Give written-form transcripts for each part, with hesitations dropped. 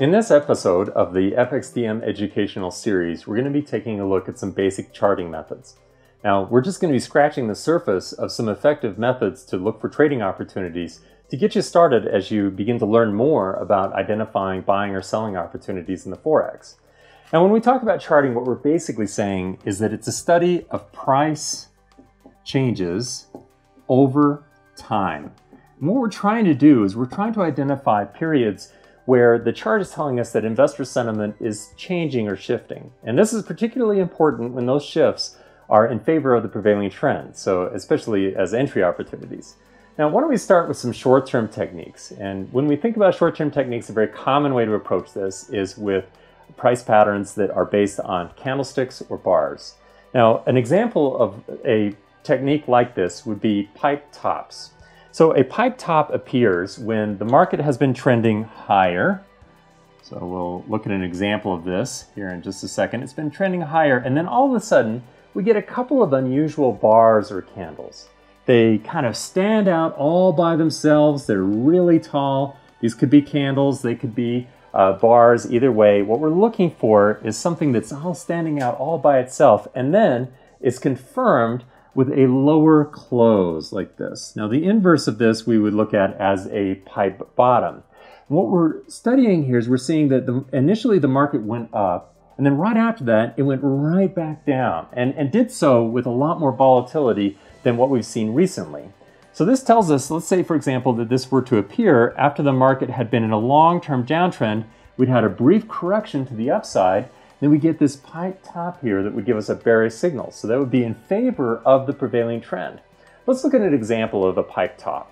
In this episode of the FXDM educational series, we're going to be taking a look at some basic charting methods. Now, we're just going to be scratching the surface of some effective methods to look for trading opportunities to get you started as you begin to learn more about identifying buying or selling opportunities in the Forex. Now, when we talk about charting, what we're basically saying is that it's a study of price changes over time. And what we're trying to do is we're trying to identify periods where the chart is telling us that investor sentiment is changing or shifting. And this is particularly important when those shifts are in favor of the prevailing trend, so especially as entry opportunities. Now, why don't we start with some short-term techniques? And when we think about short-term techniques, a very common way to approach this is with price patterns that are based on candlesticks or bars. Now, an example of a technique like this would be pipe tops. So a pipe top appears when the market has been trending higher. So we'll look at an example of this here in just a second. It's been trending higher, and then all of a sudden we get a couple of unusual bars or candles. They kind of stand out all by themselves. They're really tall. These could be candles, they could be bars. Either way, what we're looking for is something that's all standing out all by itself, and then it's confirmed with a lower close like this. Now, the inverse of this we would look at as a pipe bottom. And what we're studying here is we're seeing that initially the market went up, and then right after that it went right back down, and did so with a lot more volatility than what we've seen recently. So this tells us, let's say for example that this were to appear after the market had been in a long-term downtrend, we'd had a brief correction to the upside, then we get this pipe top here that would give us a bearish signal. So that would be in favor of the prevailing trend. Let's look at an example of a pipe top.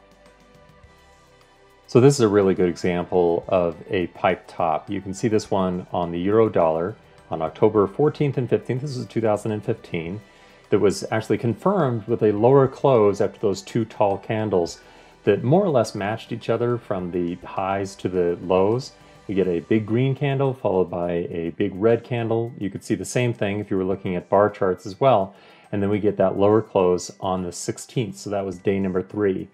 So this is a really good example of a pipe top. You can see this one on the euro dollar on October 14th and 15th. This is 2015. That was actually confirmed with a lower close after those two tall candles that more or less matched each other from the highs to the lows. We get a big green candle followed by a big red candle. You could see the same thing if you were looking at bar charts as well. And then we get that lower close on the 16th. So that was day number 3.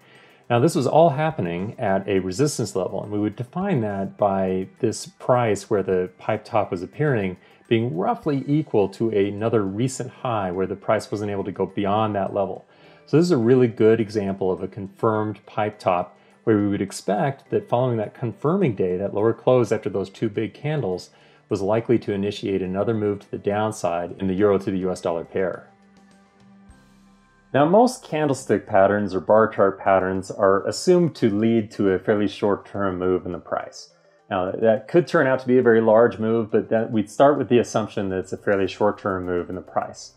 Now this was all happening at a resistance level, and we would define that by this price where the pipe top was appearing being roughly equal to another recent high where the price wasn't able to go beyond that level. So this is a really good example of a confirmed pipe top where we would expect that following that confirming day, that lower close after those two big candles was likely to initiate another move to the downside in the euro to the US dollar pair. Now, most candlestick patterns or bar chart patterns are assumed to lead to a fairly short-term move in the price. Now, that could turn out to be a very large move, but we'd start with the assumption that it's a fairly short-term move in the price.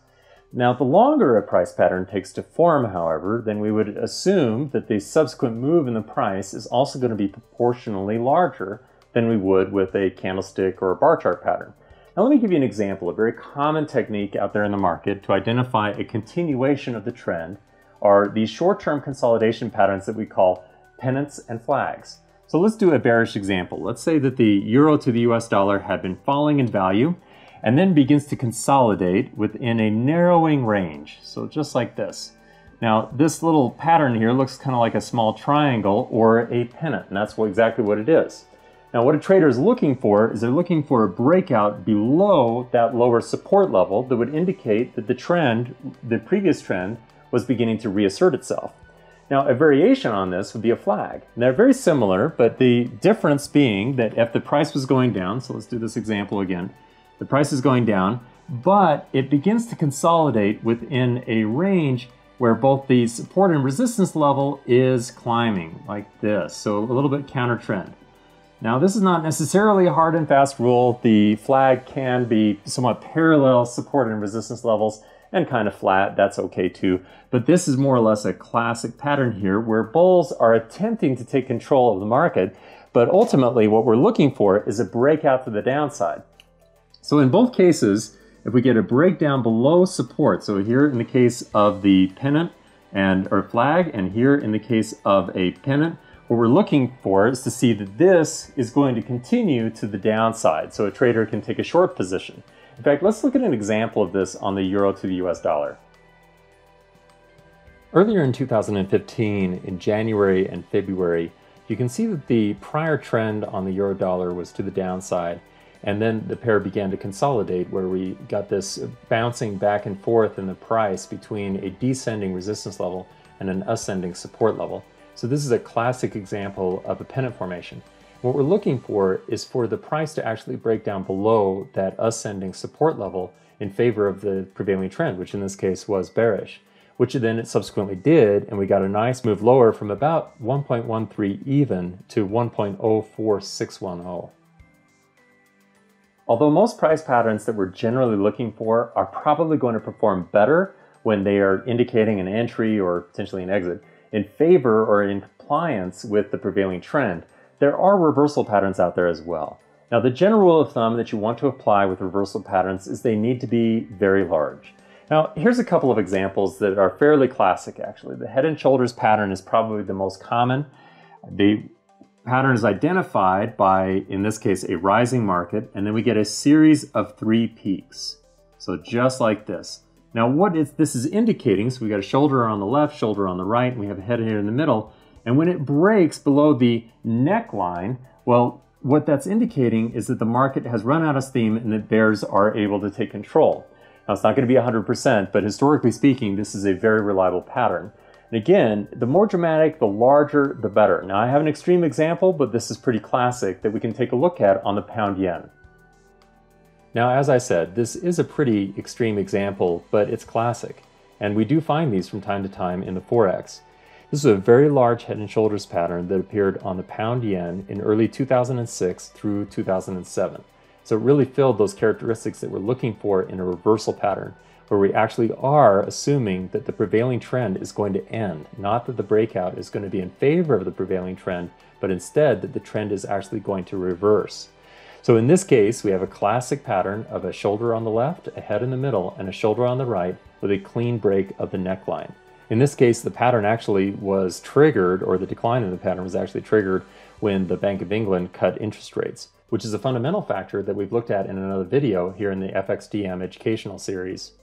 Now, the longer a price pattern takes to form, however, then we would assume that the subsequent move in the price is also going to be proportionally larger than we would with a candlestick or a bar chart pattern. Now, let me give you an example. A very common technique out there in the market to identify a continuation of the trend are these short-term consolidation patterns that we call pennants and flags. So let's do a bearish example. Let's say that the euro to the US dollar had been falling in value and then begins to consolidate within a narrowing range. So just like this. Now, this little pattern here looks kind of like a small triangle or a pennant, and that's exactly what it is. Now, what a trader is looking for is they're looking for a breakout below that lower support level that would indicate that the previous trend was beginning to reassert itself. Now, a variation on this would be a flag. And they're very similar, but the difference being that if the price was going down, so let's do this example again, the price is going down, but it begins to consolidate within a range where both the support and resistance level is climbing, like this, so a little bit counter trend. Now, this is not necessarily a hard and fast rule. The flag can be somewhat parallel support and resistance levels and kind of flat, that's okay too. But this is more or less a classic pattern here where bulls are attempting to take control of the market, but ultimately what we're looking for is a breakout to the downside. So in both cases, if we get a breakdown below support, so here in the case of the pennant or flag, and here in the case of a pennant, what we're looking for is to see that this is going to continue to the downside, so a trader can take a short position. In fact, let's look at an example of this on the euro to the US dollar. Earlier in 2015, in January and February, you can see that the prior trend on the euro dollar was to the downside, and then the pair began to consolidate, where we got this bouncing back and forth in the price between a descending resistance level and an ascending support level. So this is a classic example of a pennant formation. What we're looking for is for the price to actually break down below that ascending support level in favor of the prevailing trend, which in this case was bearish, which then it subsequently did, and we got a nice move lower from about 1.13 even to 1.04610. Although most price patterns that we're generally looking for are probably going to perform better when they are indicating an entry or potentially an exit in favor or in compliance with the prevailing trend, there are reversal patterns out there as well. Now, the general rule of thumb that you want to apply with reversal patterns is they need to be very large. Now, here's a couple of examples that are fairly classic, actually. The head and shoulders pattern is probably the most common. The pattern is identified by, in this case, a rising market, and then we get a series of 3 peaks. So just like this. Now, what this is indicating, so we got a shoulder on the left, shoulder on the right, and we have a head here in the middle. And when it breaks below the neckline, well, what that's indicating is that the market has run out of steam and that bears are able to take control. Now, it's not going to be 100%, but historically speaking, this is a very reliable pattern. And again, the more dramatic, the larger, the better. Now, I have an extreme example, but this is pretty classic that we can take a look at on the pound yen. Now, as I said, this is a pretty extreme example, but it's classic. And we do find these from time to time in the Forex. This is a very large head and shoulders pattern that appeared on the pound yen in early 2006 through 2007. So it really filled those characteristics that we're looking for in a reversal pattern, where we actually are assuming that the prevailing trend is going to end, not that the breakout is going to be in favor of the prevailing trend, but instead that the trend is actually going to reverse. So in this case, we have a classic pattern of a shoulder on the left, a head in the middle, and a shoulder on the right with a clean break of the neckline. In this case, the pattern actually was triggered, or the decline in the pattern was actually triggered when the Bank of England cut interest rates, which is a fundamental factor that we've looked at in another video here in the FXDM educational series.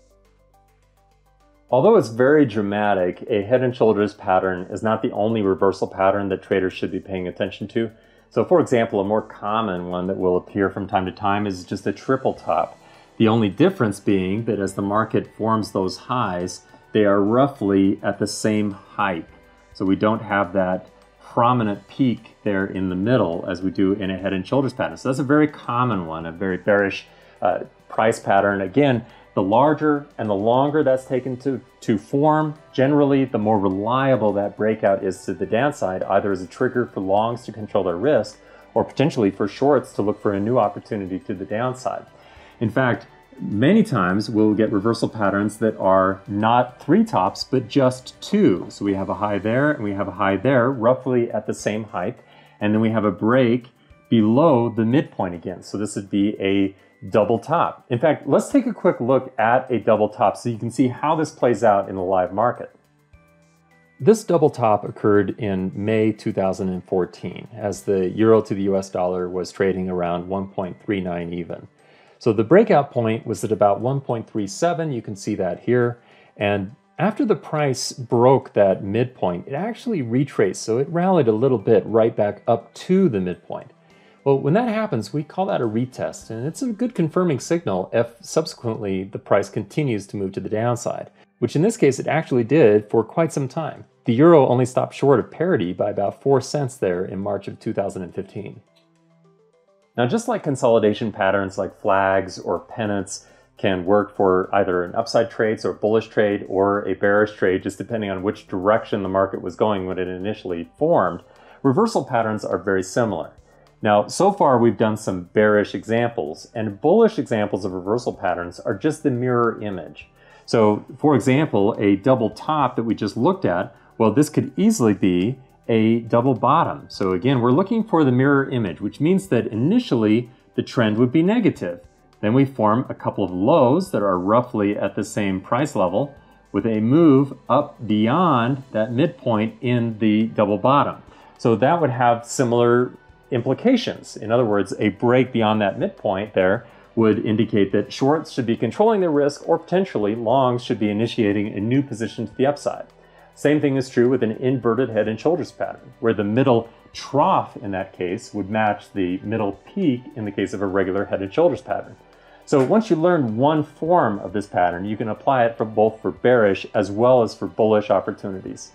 Although it's very dramatic, a head and shoulders pattern is not the only reversal pattern that traders should be paying attention to. So for example, a more common one that will appear from time to time is just a triple top. The only difference being that as the market forms those highs, they are roughly at the same height. So we don't have that prominent peak there in the middle as we do in a head and shoulders pattern. So that's a very common one, a very bearish price pattern. Again, the larger and the longer that's taken to form, generally the more reliable that breakout is to the downside, either as a trigger for longs to control their risk or potentially for shorts to look for a new opportunity to the downside. In fact, many times we'll get reversal patterns that are not 3 tops, but just 2. So we have a high there and we have a high there, roughly at the same height. And then we have a break below the midpoint again. So this would be a double top. In fact, let's take a quick look at a double top so you can see how this plays out in the live market. This double top occurred in May 2014 as the euro to the US dollar was trading around 1.39 even. So the breakout point was at about 1.37, you can see that here, and after the price broke that midpoint, it actually retraced, so it rallied a little bit right back up to the midpoint. Well, when that happens, we call that a retest, and it's a good confirming signal if subsequently the price continues to move to the downside, which in this case it actually did for quite some time. The euro only stopped short of parity by about 4 cents there in March of 2015. Now, just like consolidation patterns like flags or pennants can work for either an upside trade, so a bullish trade, or a bearish trade, just depending on which direction the market was going when it initially formed, reversal patterns are very similar. Now, so far we've done some bearish examples, and bullish examples of reversal patterns are just the mirror image. So, for example, a double top that we just looked at, well, this could easily be a double bottom. So again, we're looking for the mirror image, which means that initially the trend would be negative. Then we form a couple of lows that are roughly at the same price level with a move up beyond that midpoint in the double bottom. So that would have similar implications. In other words, a break beyond that midpoint there would indicate that shorts should be controlling their risk, or potentially longs should be initiating a new position to the upside. Same thing is true with an inverted head and shoulders pattern, where the middle trough in that case would match the middle peak in the case of a regular head and shoulders pattern. So once you learn one form of this pattern, you can apply it for both for bearish as well as for bullish opportunities.